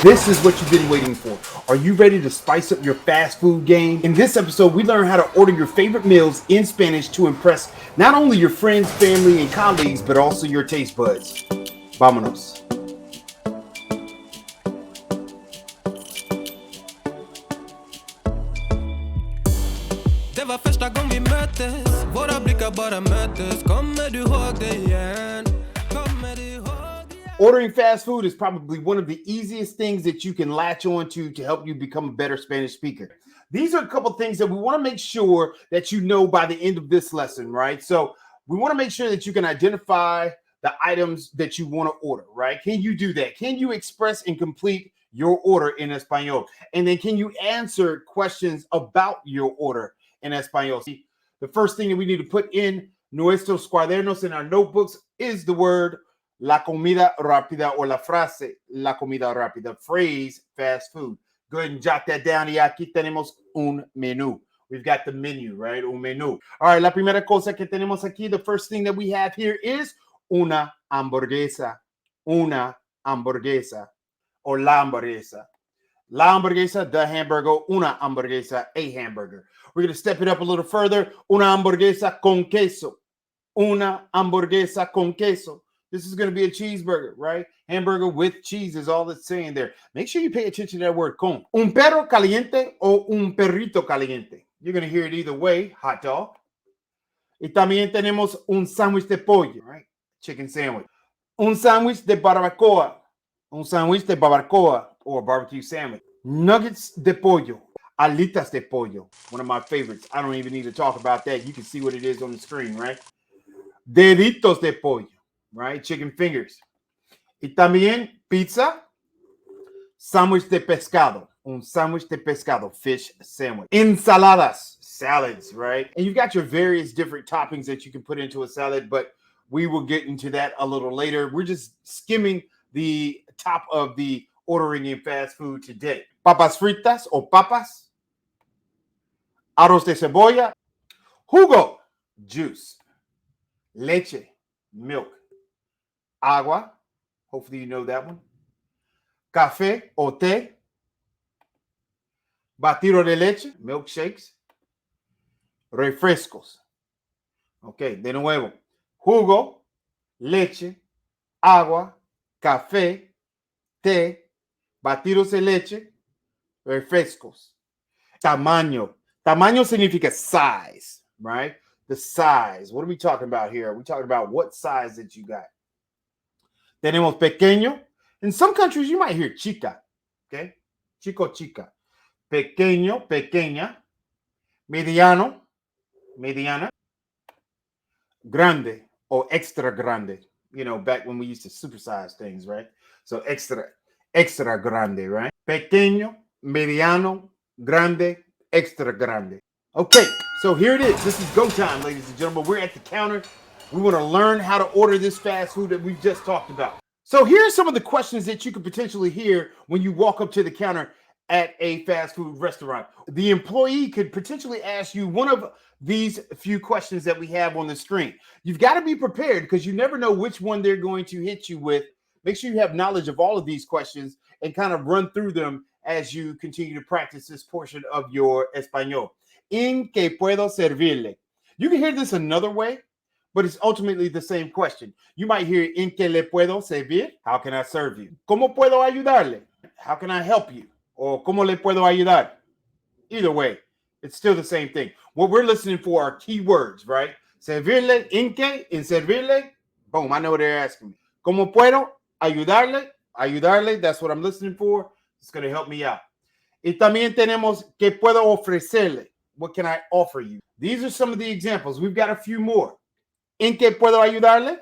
This is what you've been waiting for. Are you ready to spice up your fast food game? In this episode, we learn how to order your favorite meals in Spanish to impress not only your friends, family, and colleagues, but also your taste buds. Vámonos. Det var första gången vi möttes. Våra blickar bara möttes. Kommer du ihåg det igen? Kommer du ihåg det igen? Ordering fast food is probably one of the easiest things that you can latch on to help you become a better Spanish speaker. These are a couple things that we want to make sure that you know by the end of this lesson, right? So we want to make sure that you can identify the items that you want to order, right? Can you do that? Can you express and complete your order in Espanol? And then can you answer questions about your order in Espanol? See, the first thing that we need to put in nuestros cuadernos, in our notebooks, is the word la comida rápida, or la frase la comida rápida, phrase fast food. Go ahead and jot that down. Y aquí tenemos un menú. We've got the menu, right? Un menú. All right, la primera cosa que tenemos aquí, the first thing that we have here is una hamburguesa. Una hamburguesa. Or la hamburguesa. La hamburguesa, the hamburger. Una hamburguesa, a hamburger. We're going to step it up a little further. Una hamburguesa con queso. Una hamburguesa con queso. This is going to be a cheeseburger, right? Hamburger with cheese is all it's saying there. Make sure you pay attention to that word, con. Un perro caliente o un perrito caliente. You're going to hear it either way, hot dog. Y también tenemos un sándwich de pollo, right? Chicken sandwich. Un sándwich de barbacoa. Un sándwich de barbacoa, or barbecue sandwich. Nuggets de pollo. Alitas de pollo. One of my favorites. I don't even need to talk about that. You can see what it is on the screen, right? Deditos de pollo, right? Chicken fingers. Y también pizza. Sándwich de pescado. Un sándwich de pescado. Fish sandwich. Ensaladas. Salads, right? And you've got your various different toppings that you can put into a salad, but we will get into that a little later. We're just skimming the top of the ordering in fast food today. Papas fritas o papas. Arroz de cebolla. Jugo, juice. Leche, milk. Agua, hopefully you know that one. Café o té. Batido de leche, milkshakes. Refrescos. Ok, de nuevo. Jugo, leche, agua, café, té, batidos de leche, refrescos. Tamaño. Tamaño significa size, right? The size. What are we talking about here? We're talking about what size that you got. Tenemos pequeño. In some countries, you might hear chica. Okay? Chico, chica. Pequeño, pequeña. Mediano, mediana. Grande or extra grande. You know, back when we used to supersize things, right? So extra grande, right? Pequeño, mediano, grande, extra grande. Okay, so here it is. This is go time, ladies and gentlemen. We're at the counter. We want to learn how to order this fast food that we've just talked about. So here are some of the questions that you could potentially hear when you walk up to the counter at a fast food restaurant. The employee could potentially ask you one of these few questions that we have on the screen. You've got to be prepared because you never know which one they're going to hit you with. Make sure you have knowledge of all of these questions and kind of run through them as you continue to practice this portion of your Español. ¿En qué puedo servirle? You can hear this another way, but it's ultimately the same question. You might hear ¿En qué le puedo servir? How can I serve you? ¿Cómo puedo ayudarle? How can I help you? Or ¿Cómo le puedo ayudar? Either way, it's still the same thing. What we're listening for are keywords, right? Servirle, ¿en qué? En servirle. Boom, I know what they're asking me. ¿Cómo puedo ayudarle? Ayudarle, that's what I'm listening for. It's going to help me out. Y también tenemos ¿qué puedo ofrecerle? What can I offer you? These are some of the examples. We've got a few more. ¿En qué puedo ayudarle?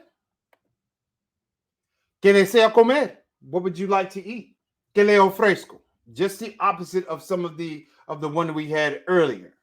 ¿Qué desea comer? What would you like to eat? ¿Qué le ofrezco? Just the opposite of some of the one that we had earlier.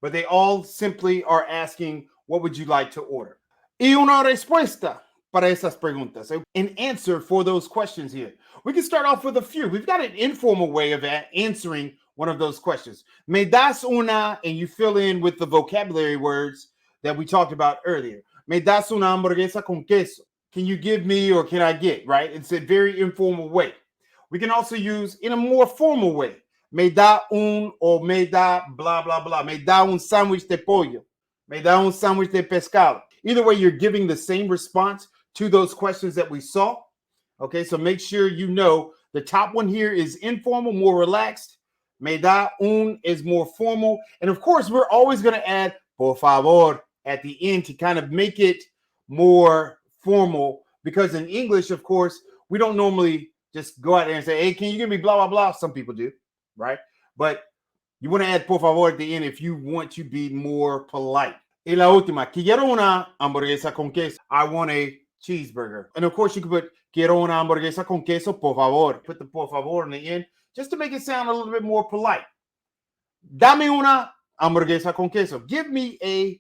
But they all simply are asking, what would you like to order? Y una respuesta para esas preguntas. An answer for those questions here. We can start off with a few. We've got an informal way of answering one of those questions. Me das una, and you fill in with the vocabulary words that we talked about earlier. Me das una hamburguesa con queso. Can you give me or can I get, right? It's a very informal way. We can also use in a more formal way. Me da un or me da blah, blah, blah. Me da un sándwich de pollo. Me da un sándwich de pescado. Either way, you're giving the same response to those questions that we saw. Okay, so make sure you know the top one here is informal, more relaxed. Me da un is more formal. And of course, we're always going to add por favor at the end to kind of make it more formal, because in English, of course, we don't normally just go out there and say, hey, can you give me blah, blah, blah? Some people do, right? But you want to add por favor at the end if you want to be more polite. Y la última, quiero una hamburguesa con queso. I want a cheeseburger. And of course, you can put quiero una hamburguesa con queso, por favor. Put the por favor in the end just to make it sound a little bit more polite. Dame una hamburguesa con queso. Give me a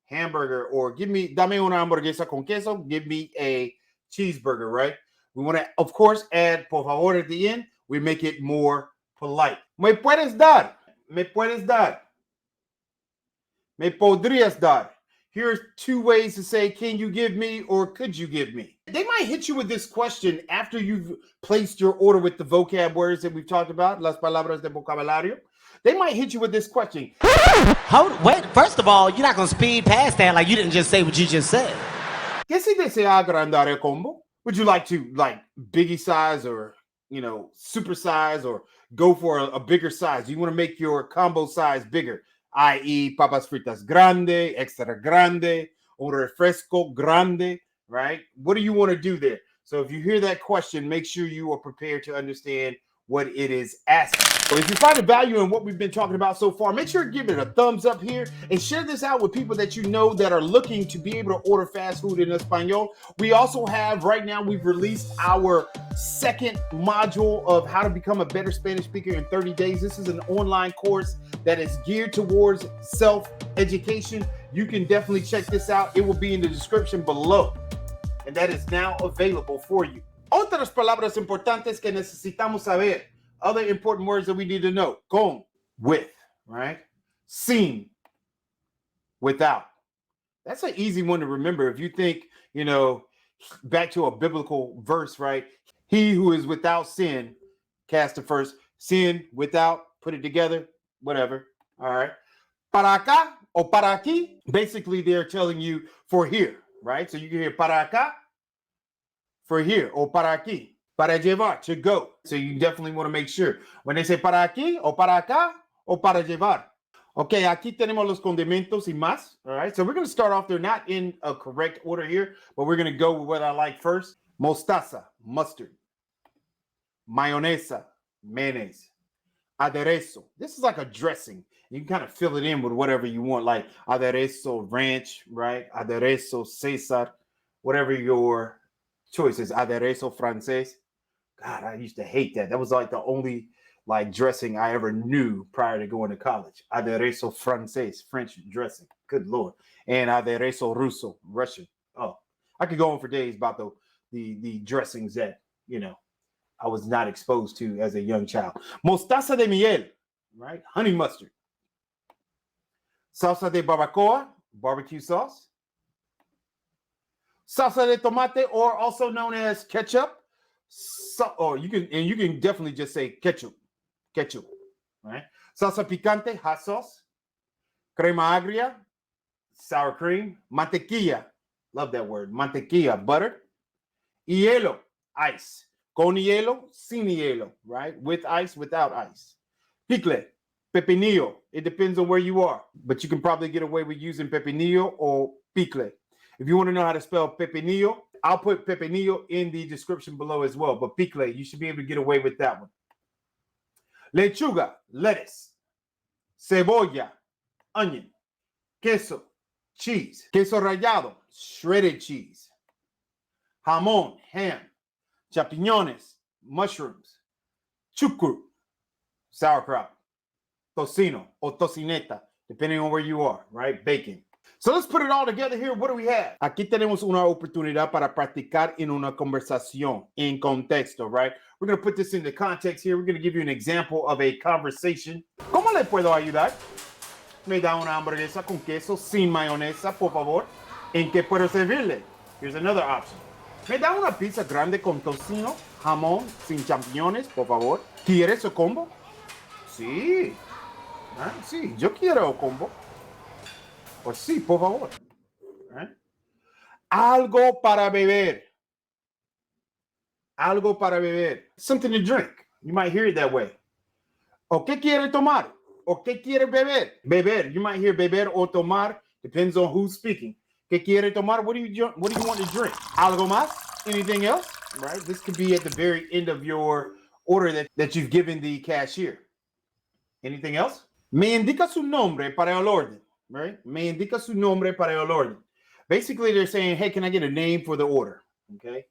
hamburger, or dame una hamburguesa con queso. Give me a cheeseburger, right? We want to, of course, add por favor at the end. We make it more polite. Me puedes dar. Me puedes dar. Me podrías dar. Here's two ways to say, can you give me or could you give me? They might hit you with this question after you've placed your order with the vocab words that we've talked about, las palabras de vocabulario. They might hit you with this question. Wait, first of all, you're not going to speed past that like you didn't just say what you just said. ¿Qué si desea agrandar el combo? Would you like to biggie size, or, super size, or go for a bigger size? You want to make your combo size bigger, i.e. papas fritas grande, extra grande, un refresco grande, right? What do you want to do there? So if you hear that question, make sure you are prepared to understand what it is asking. So if you find a value in what we've been talking about so far, make sure to give it a thumbs up here and share this out with people that you know that are looking to be able to order fast food in Espanol. We also have, right now, we've released our second module of how to become a better Spanish speaker in 30 days. This is an online course that is geared towards self-education. You can definitely check this out. It will be in the description below. And that is now available for you. Otras palabras importantes que necesitamos saber. Other important words that we need to know. Con, with, right? Sin, without. That's an easy one to remember. If you think, back to a biblical verse, right? He who is without sin, cast the first. Sin, without, put it together, whatever. All right. Para acá o para aquí. Basically, they're telling you for here, right? So you can hear para acá, for here, or para aquí, para llevar, to go. So you definitely want to make sure when they say para aquí, o para acá, o para llevar. Okay, aquí tenemos los condimentos y más. All right, so we're going to start off. They're not in a correct order here, but we're going to go with what I like first. Mostaza, mustard. Mayonesa, mayonnaise. Aderezo. This is like a dressing. You can kind of fill it in with whatever you want, like aderezo ranch, right? Aderezo Cesar, whatever your choice is. Aderezo francés. God, I used to hate that. That was like the only dressing I ever knew prior to going to college. Aderezo francés, French dressing. Good Lord. And aderezo ruso, Russian. Oh, I could go on for days about the dressings that, I was not exposed to as a young child. Mostaza de miel, right? Honey mustard. Salsa de barbacoa, barbecue sauce. Salsa de tomate, or also known as ketchup. You can definitely just say ketchup, right? Salsa picante, hot sauce. Crema agria, sour cream. Mantequilla, love that word. Mantequilla, butter. Hielo, ice. Con hielo, sin hielo, right? With ice, without ice. Pickle, pepinillo. It depends on where you are, but you can probably get away with using pepinillo or pickle. If you want to know how to spell pepinillo, I'll put pepinillo in the description below as well. But pickle, you should be able to get away with that one. Lechuga, lettuce. Cebolla, onion. Queso, cheese. Queso rallado, shredded cheese. Jamón, ham. Champiñones, mushrooms. Chucrut, sauerkraut. Tocino or tocineta, depending on where you are, right? Bacon. So let's put it all together here. What do we have? Aquí tenemos una oportunidad para practicar en una conversación, en contexto, right? We're going to put this into context here. We're going to give you an example of a conversation. ¿Cómo le puedo ayudar? Me da una hamburguesa con queso sin mayonesa, por favor. ¿En qué puedo servirle? Here's another option. Me da una pizza grande con tocino. jamón sin champiñones, por favor. ¿Quieres el combo? Sí. Ah, sí, yo quiero el combo. Pues sí, por favor. Algo para beber. Algo para beber. Something to drink. You might hear it that way. ¿O qué quiere tomar? ¿O qué quiere beber? Beber. You might hear beber or tomar. Depends on who's speaking. ¿Qué quiere tomar? What do you want to drink? ¿Algo más? Anything else? Right? This could be at the very end of your order that you've given the cashier. Anything else? Me indica su nombre para el orden. Right? Me indica su nombre para el orden. Basically, they're saying, hey, can I get a name for the order? Okay.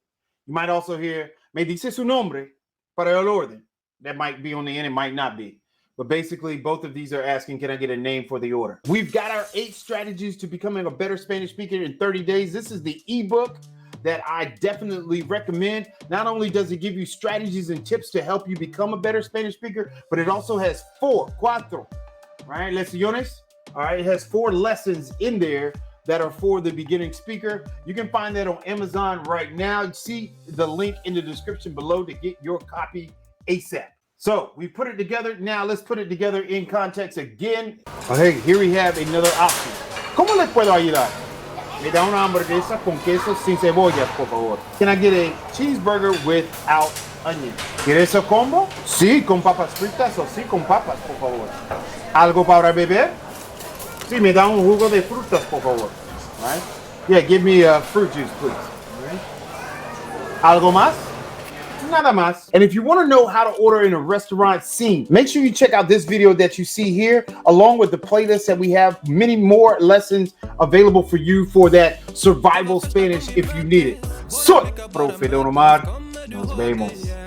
You might also hear, me dice su nombre para el orden. That might be on the end, it might not be. But basically, both of these are asking, can I get a name for the order? We've got our 8 strategies to becoming a better Spanish speaker in 30 days. This is the ebook that I definitely recommend. Not only does it give you strategies and tips to help you become a better Spanish speaker, but it also has 4 right, lecciones. All right, it has 4 lessons in there that are for the beginning speaker. You can find that on Amazon right now. See the link in the description below to get your copy ASAP. So we put it together. Now let's put it together in context again. Okay, here we have another option. ¿Cómo les puedo ayudar? Me da una hamburguesa con queso sin cebollas, por favor. Can I get a cheeseburger without onion? ¿Quieres el combo? Sí, con papas fritas o sí, con papas, por favor. ¿Algo para beber? Sí, me da un jugo de frutas, por favor. All right? Yeah, give me a fruit juice, please. All right? ¿Algo más? Nada más. And if you want to know how to order in a restaurant scene, make sure you check out this video that you see here, along with the playlist that we have many more lessons available for you for that survival Spanish if you need it. Soy Profe Don Omar. Nos vemos.